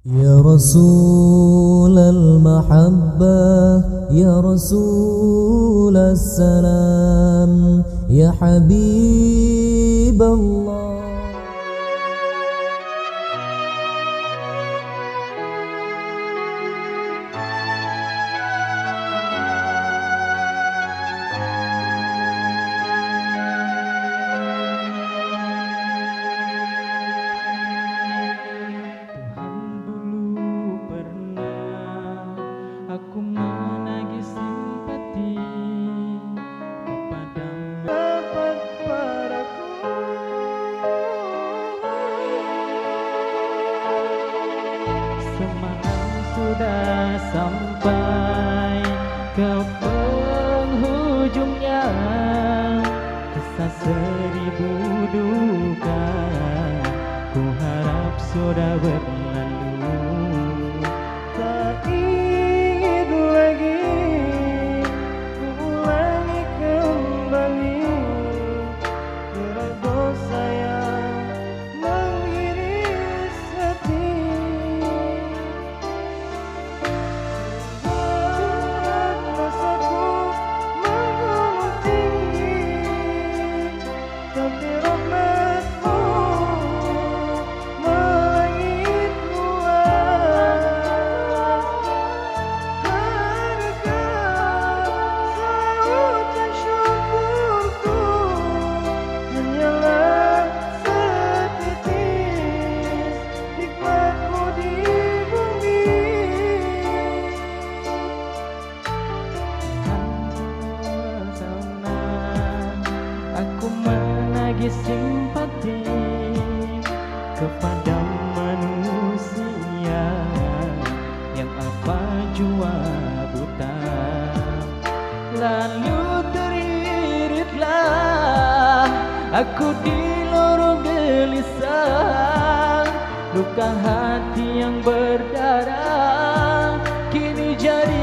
يا رسول المحبة يا رسول السلام يا حبيب الله. Aku menagih simpati kepadamu, dapat padaku. Semalam sudah sampai ke penghujungnya, kisah seribu duka. Ku harap sudah berlalu. Tak ingin lagi ulangi kembali berat dosa yang mengiris hati. Berat rasaku menggunung tinggi, tapi rahmatmu melangit luas. Sautan syukurku hanyalah setitis hikmatmu di bumi. Sana aku menagih simpati kepada manusia yang apa jua buta. Lalu teriritlah aku di lorong gelisah, luka hati yang berdarah kini jadi